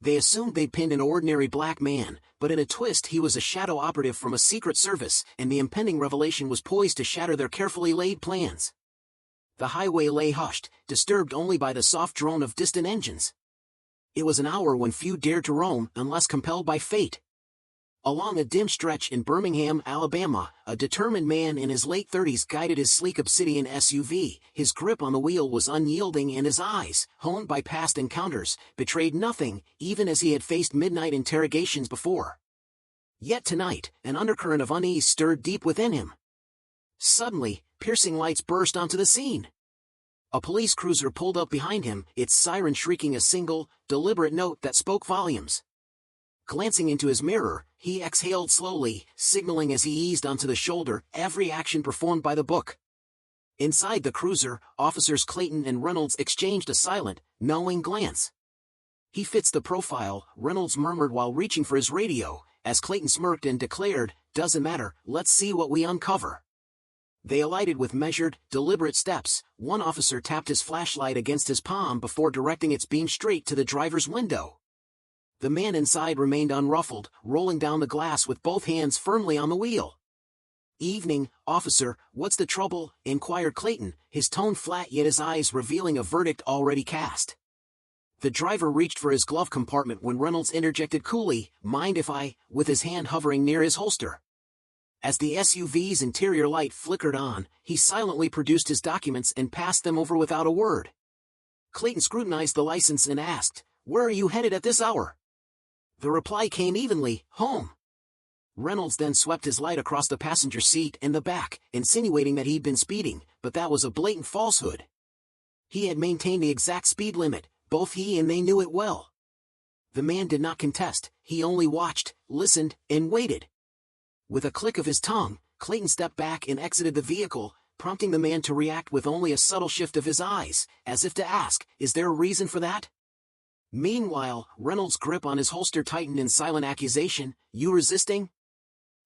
They assumed they'd pinned an ordinary black man, but in a twist he was a shadow operative from a secret service, and the impending revelation was poised to shatter their carefully laid plans. The highway lay hushed, disturbed only by the soft drone of distant engines. It was an hour when few dared to roam unless compelled by fate. Along a dim stretch in Birmingham, Alabama, a determined man in his late 30s guided his sleek Obsidian SUV. His grip on the wheel was unyielding and his eyes, honed by past encounters, betrayed nothing, even as he had faced midnight interrogations before. Yet tonight, an undercurrent of unease stirred deep within him. Suddenly, piercing lights burst onto the scene. A police cruiser pulled up behind him, its siren shrieking a single, deliberate note that spoke volumes. Glancing into his mirror, he exhaled slowly, signaling as he eased onto the shoulder, every action performed by the book. Inside the cruiser, Officers Clayton and Reynolds exchanged a silent, knowing glance. "He fits the profile," Reynolds murmured while reaching for his radio, as Clayton smirked and declared, "Doesn't matter, let's see what we uncover." They alighted with measured, deliberate steps. One officer tapped his flashlight against his palm before directing its beam straight to the driver's window. The man inside remained unruffled, rolling down the glass with both hands firmly on the wheel. "Evening, officer, what's the trouble?" inquired Clayton, his tone flat yet his eyes revealing a verdict already cast. The driver reached for his glove compartment when Reynolds interjected coolly, "Mind if I," with his hand hovering near his holster. As the SUV's interior light flickered on, he silently produced his documents and passed them over without a word. Clayton scrutinized the license and asked, "Where are you headed at this hour?" The reply came evenly, "Home." Reynolds then swept his light across the passenger seat and the back, insinuating that he'd been speeding, but that was a blatant falsehood. He had maintained the exact speed limit, both he and they knew it well. The man did not contest, he only watched, listened, and waited. With a click of his tongue, Clayton stepped back and exited the vehicle, prompting the man to react with only a subtle shift of his eyes, as if to ask, "Is there a reason for that?" Meanwhile, Reynolds' grip on his holster tightened in silent accusation. "You resisting?"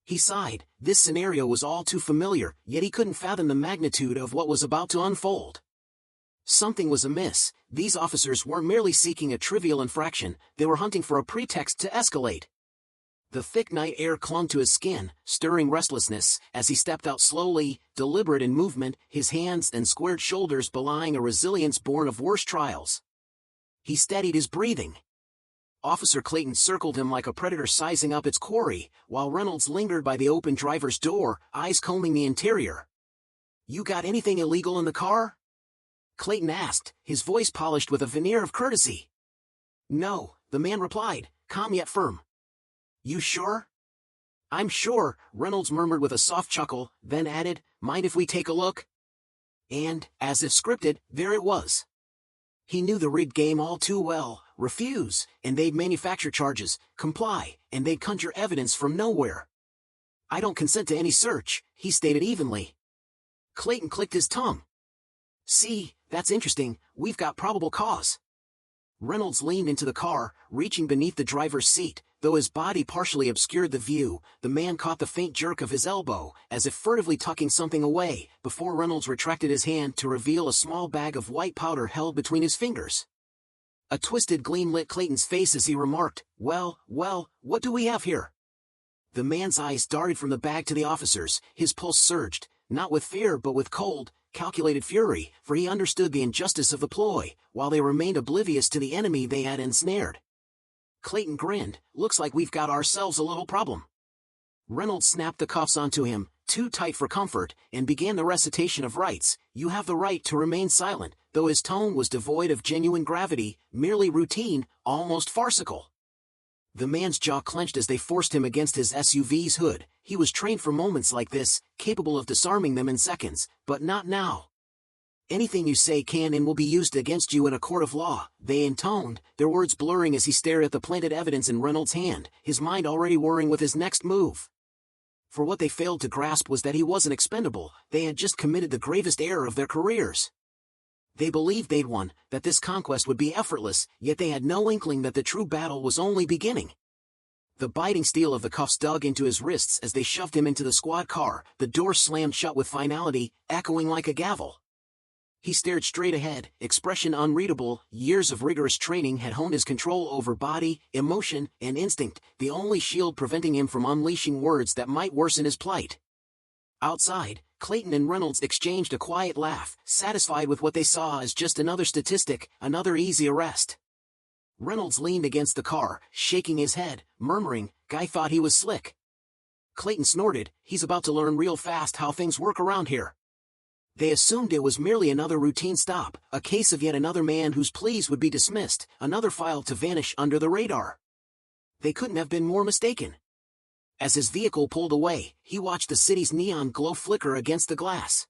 He sighed. This scenario was all too familiar, yet he couldn't fathom the magnitude of what was about to unfold. Something was amiss. These officers weren't merely seeking a trivial infraction, they were hunting for a pretext to escalate. The thick night air clung to his skin, stirring restlessness, as he stepped out slowly, deliberate in movement, his hands and squared shoulders belying a resilience born of worse trials. He steadied his breathing. Officer Clayton circled him like a predator sizing up its quarry, while Reynolds lingered by the open driver's door, eyes combing the interior. "You got anything illegal in the car?" Clayton asked, his voice polished with a veneer of courtesy. "No," the man replied, calm yet firm. "You sure?" "I'm sure," Reynolds murmured with a soft chuckle, then added, "Mind if we take a look?" And, as if scripted, there it was. He knew the rigged game all too well. Refuse, and they'd manufacture charges. Comply, and they'd conjure evidence from nowhere. "I don't consent to any search," he stated evenly. Clayton clicked his tongue. "See, that's interesting, we've got probable cause." Reynolds leaned into the car, reaching beneath the driver's seat. Though his body partially obscured the view, the man caught the faint jerk of his elbow, as if furtively tucking something away, before Reynolds retracted his hand to reveal a small bag of white powder held between his fingers. A twisted gleam lit Clayton's face as he remarked, well, what do we have here?" The man's eyes darted from the bag to the officers, his pulse surged, not with fear but with cold, calculated fury, for he understood the injustice of the ploy, while they remained oblivious to the enemy they had ensnared. Clayton grinned. "Looks like we've got ourselves a little problem." Reynolds snapped the cuffs onto him, too tight for comfort, and began the recitation of rights. "You have the right to remain silent," though his tone was devoid of genuine gravity, merely routine, almost farcical. The man's jaw clenched as they forced him against his SUV's hood. He was trained for moments like this, capable of disarming them in seconds, but not now. "Anything you say can and will be used against you in a court of law," they intoned, their words blurring as he stared at the planted evidence in Reynolds' hand, his mind already whirring with his next move. For what they failed to grasp was that he wasn't expendable, they had just committed the gravest error of their careers. They believed they'd won, that this conquest would be effortless, yet they had no inkling that the true battle was only beginning. The biting steel of the cuffs dug into his wrists as they shoved him into the squad car, the door slammed shut with finality, echoing like a gavel. He stared straight ahead, expression unreadable. Years of rigorous training had honed his control over body, emotion, and instinct, the only shield preventing him from unleashing words that might worsen his plight. Outside, Clayton and Reynolds exchanged a quiet laugh, satisfied with what they saw as just another statistic, another easy arrest. Reynolds leaned against the car, shaking his head, murmuring, "Guy thought he was slick." Clayton snorted, "He's about to learn real fast how things work around here." They assumed it was merely another routine stop, a case of yet another man whose pleas would be dismissed, another file to vanish under the radar. They couldn't have been more mistaken. As his vehicle pulled away, he watched the city's neon glow flicker against the glass.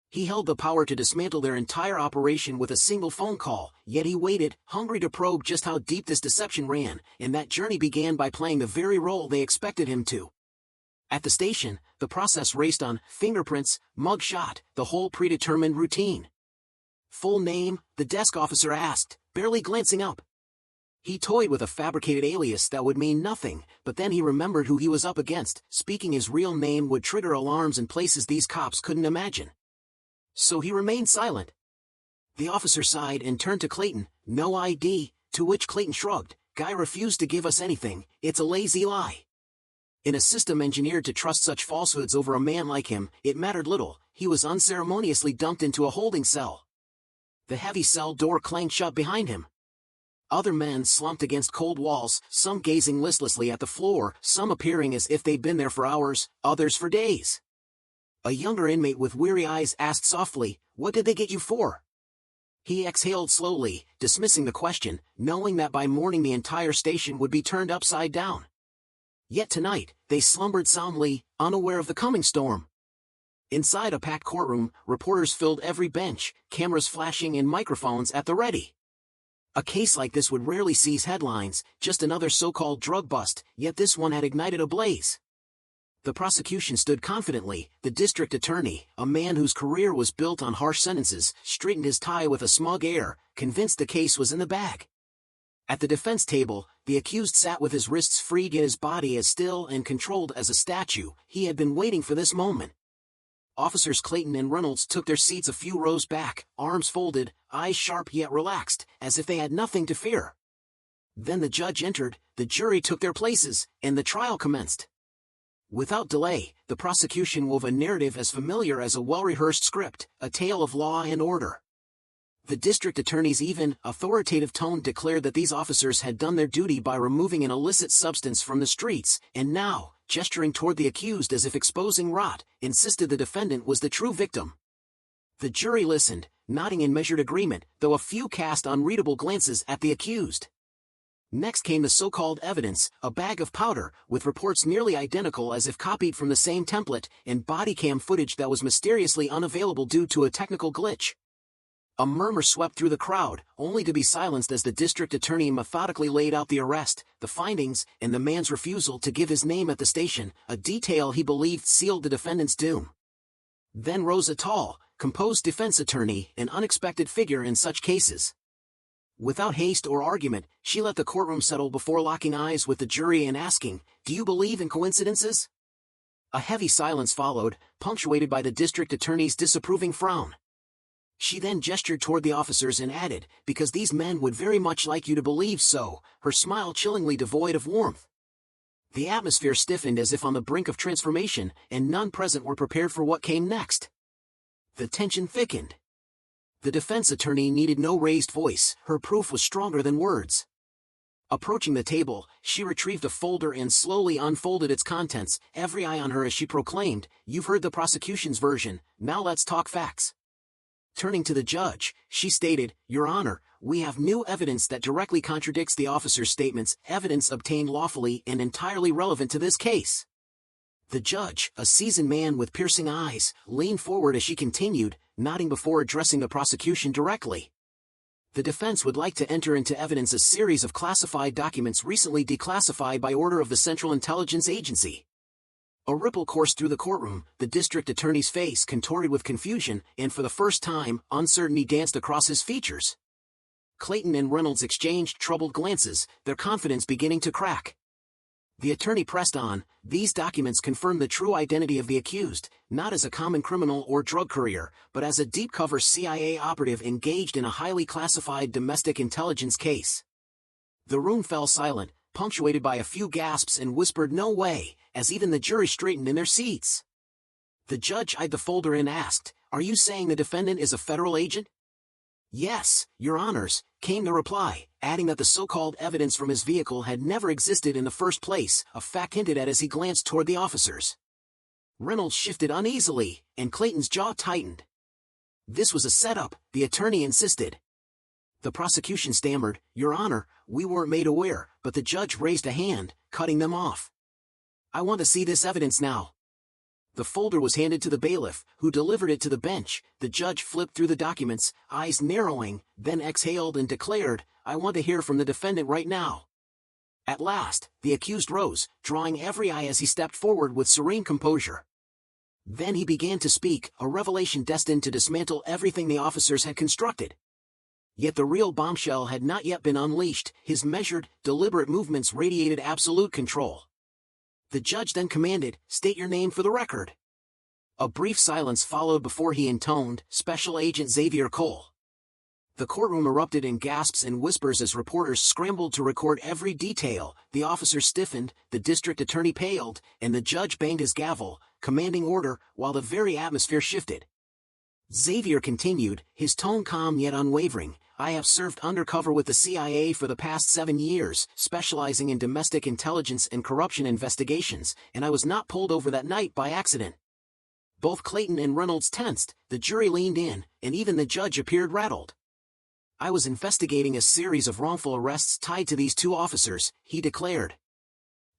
He held the power to dismantle their entire operation with a single phone call, yet he waited, hungry to probe just how deep this deception ran, and that journey began by playing the very role they expected him to. At the station, the process raced on: fingerprints, mug shot, the whole predetermined routine. "Full name?" the desk officer asked, barely glancing up. He toyed with a fabricated alias that would mean nothing, but then he remembered who he was up against. Speaking his real name would trigger alarms in places these cops couldn't imagine. So he remained silent. The officer sighed and turned to Clayton. "No ID," to which Clayton shrugged. "Guy refused to give us anything, it's a lazy lie." In a system engineered to trust such falsehoods over a man like him, it mattered little. He was unceremoniously dumped into a holding cell. The heavy cell door clanged shut behind him. Other men slumped against cold walls, some gazing listlessly at the floor, some appearing as if they'd been there for hours, others for days. A younger inmate with weary eyes asked softly, "What did they get you for?" He exhaled slowly, dismissing the question, knowing that by morning the entire station would be turned upside down. Yet tonight, they slumbered soundly, unaware of the coming storm. Inside a packed courtroom, reporters filled every bench, cameras flashing and microphones at the ready. A case like this would rarely seize headlines, just another so-called drug bust, yet this one had ignited a blaze. The prosecution stood confidently. The district attorney, a man whose career was built on harsh sentences, straightened his tie with a smug air, convinced the case was in the bag. At the defense table, the accused sat with his wrists freed yet his body as still and controlled as a statue. He had been waiting for this moment. Officers Clayton and Reynolds took their seats a few rows back, arms folded, eyes sharp yet relaxed, as if they had nothing to fear. Then the judge entered, the jury took their places, and the trial commenced. Without delay, the prosecution wove a narrative as familiar as a well-rehearsed script, a tale of law and order. The district attorney's even, authoritative tone declared that these officers had done their duty by removing an illicit substance from the streets, and now, gesturing toward the accused as if exposing rot, insisted the defendant was the true victim. The jury listened, nodding in measured agreement, though a few cast unreadable glances at the accused. Next came the so-called evidence, a bag of powder, with reports nearly identical as if copied from the same template, and body cam footage that was mysteriously unavailable due to a technical glitch. A murmur swept through the crowd, only to be silenced as the district attorney methodically laid out the arrest, the findings, and the man's refusal to give his name at the station, a detail he believed sealed the defendant's doom. Then rose a tall, composed defense attorney, an unexpected figure in such cases. Without haste or argument, she let the courtroom settle before locking eyes with the jury and asking, "Do you believe in coincidences?" A heavy silence followed, punctuated by the district attorney's disapproving frown. She then gestured toward the officers and added, "Because these men would very much like you to believe so," her smile chillingly devoid of warmth. The atmosphere stiffened as if on the brink of transformation, and none present were prepared for what came next. The tension thickened. The defense attorney needed no raised voice, her proof was stronger than words. Approaching the table, she retrieved a folder and slowly unfolded its contents, every eye on her as she proclaimed, "You've heard the prosecution's version, now let's talk facts." Turning to the judge, she stated, "Your Honor, we have new evidence that directly contradicts the officer's statements, evidence obtained lawfully and entirely relevant to this case." The judge, a seasoned man with piercing eyes, leaned forward as she continued, nodding before addressing the prosecution directly. The defense would like to enter into evidence a series of classified documents recently declassified by order of the Central Intelligence Agency. A ripple coursed through the courtroom, the district attorney's face contorted with confusion, and for the first time, uncertainty danced across his features. Clayton and Reynolds exchanged troubled glances, their confidence beginning to crack. The attorney pressed on, these documents confirm the true identity of the accused, not as a common criminal or drug courier, but as a deep-cover CIA operative engaged in a highly classified domestic intelligence case. The room fell silent, punctuated by a few gasps and whispered "No way," as even the jury straightened in their seats. The judge eyed the folder and asked, "Are you saying the defendant is a federal agent?" "Yes, Your Honors," came the reply, adding that the so-called evidence from his vehicle had never existed in the first place, a fact hinted at as he glanced toward the officers. Reynolds shifted uneasily, and Clayton's jaw tightened. This was a setup, the attorney insisted. The prosecution stammered, "Your Honor, we weren't made aware," but the judge raised a hand, cutting them off. "I want to see this evidence now." The folder was handed to the bailiff, who delivered it to the bench. The judge flipped through the documents, eyes narrowing, then exhaled and declared, "I want to hear from the defendant right now." At last, the accused rose, drawing every eye as he stepped forward with serene composure. Then he began to speak, a revelation destined to dismantle everything the officers had constructed. Yet the real bombshell had not yet been unleashed. His measured, deliberate movements radiated absolute control. The judge then commanded, "State your name for the record." A brief silence followed before he intoned, "Special Agent Xavier Cole." The courtroom erupted in gasps and whispers as reporters scrambled to record every detail. The officers stiffened, the district attorney paled, and the judge banged his gavel, commanding order, while the very atmosphere shifted. Xavier continued, his tone calm yet unwavering, "I have served undercover with the CIA for the past 7 years, specializing in domestic intelligence and corruption investigations, and I was not pulled over that night by accident." Both Clayton and Reynolds tensed, the jury leaned in, and even the judge appeared rattled. "I was investigating a series of wrongful arrests tied to these 2 officers, he declared.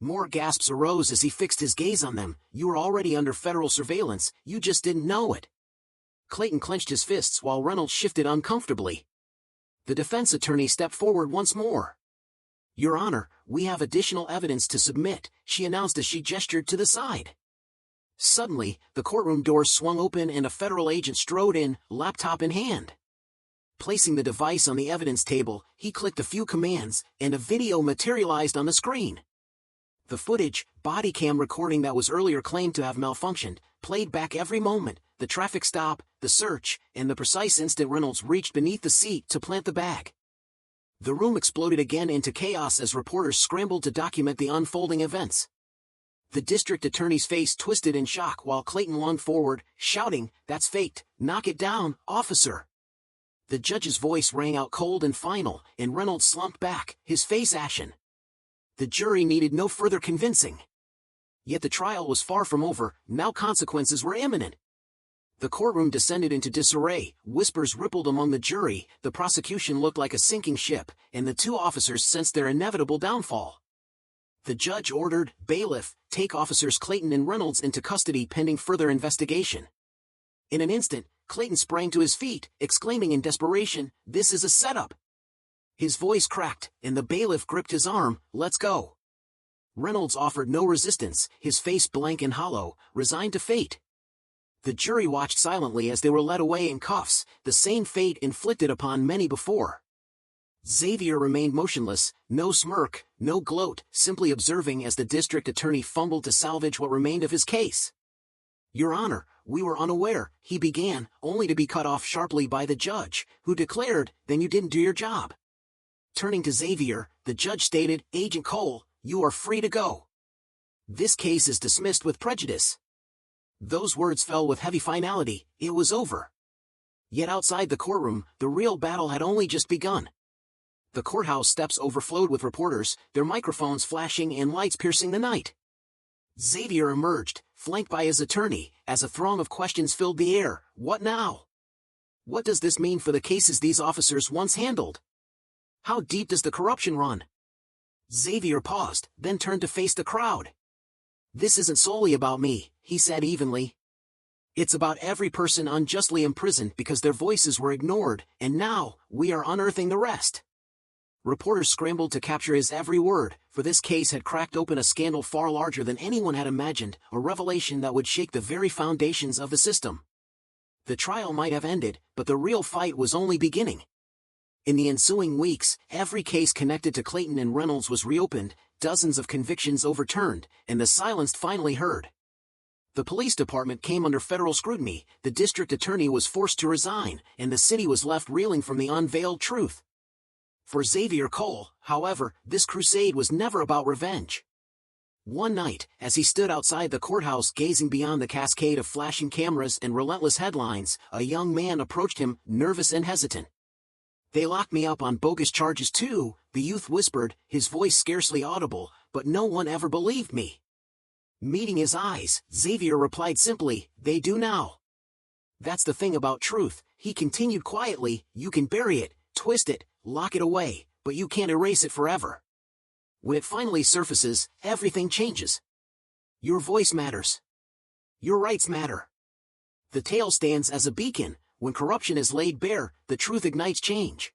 More gasps arose as he fixed his gaze on them. "You were already under federal surveillance, you just didn't know it." Clayton clenched his fists while Reynolds shifted uncomfortably. The defense attorney stepped forward once more. "Your Honor, we have additional evidence to submit," she announced as she gestured to the side. Suddenly, the courtroom doors swung open and a federal agent strode in, laptop in hand. Placing the device on the evidence table, he clicked a few commands, and a video materialized on the screen. The footage, body cam recording that was earlier claimed to have malfunctioned, played back every moment, the traffic stop, the search, and the precise instant Reynolds reached beneath the seat to plant the bag. The room exploded again into chaos as reporters scrambled to document the unfolding events. The district attorney's face twisted in shock while Clayton lunged forward, shouting, "That's faked, knock it down, officer." The judge's voice rang out cold and final, and Reynolds slumped back, his face ashen. The jury needed no further convincing. Yet the trial was far from over, now consequences were imminent. The courtroom descended into disarray, whispers rippled among the jury, the prosecution looked like a sinking ship, and the 2 officers sensed their inevitable downfall. The judge ordered, "Bailiff, take officers Clayton and Reynolds into custody pending further investigation." In an instant, Clayton sprang to his feet, exclaiming in desperation, "This is a setup!" His voice cracked, and the bailiff gripped his arm, "Let's go." Reynolds offered no resistance, his face blank and hollow, resigned to fate. The jury watched silently as they were led away in cuffs, the same fate inflicted upon many before. Xavier remained motionless, no smirk, no gloat, simply observing as the district attorney fumbled to salvage what remained of his case. "Your Honor, we were unaware," he began, only to be cut off sharply by the judge, who declared, "Then you didn't do your job." Turning to Xavier, the judge stated, "Agent Cole, you are free to go. This case is dismissed with prejudice." Those words fell with heavy finality, it was over. Yet outside the courtroom, the real battle had only just begun. The courthouse steps overflowed with reporters, their microphones flashing and lights piercing the night. Xavier emerged, flanked by his attorney, as a throng of questions filled the air. What now? What does this mean for the cases these officers once handled? How deep does the corruption run? Xavier paused, then turned to face the crowd. "This isn't solely about me," he said evenly. "It's about every person unjustly imprisoned because their voices were ignored, and now, we are unearthing the rest." Reporters scrambled to capture his every word, for this case had cracked open a scandal far larger than anyone had imagined, a revelation that would shake the very foundations of the system. The trial might have ended, but the real fight was only beginning. In the ensuing weeks, every case connected to Clayton and Reynolds was reopened, dozens of convictions overturned, and the silenced finally heard. The police department came under federal scrutiny, the district attorney was forced to resign, and the city was left reeling from the unveiled truth. For Xavier Cole, however, this crusade was never about revenge. One night, as he stood outside the courthouse gazing beyond the cascade of flashing cameras and relentless headlines, a young man approached him, nervous and hesitant. "They locked me up on bogus charges too," the youth whispered, his voice scarcely audible, "but no one ever believed me." Meeting his eyes, Xavier replied simply, "They do now." "That's the thing about truth," he continued quietly, "you can bury it, twist it, lock it away, but you can't erase it forever. When it finally surfaces, everything changes. Your voice matters. Your rights matter. The tale stands as a beacon. When corruption is laid bare, the truth ignites change.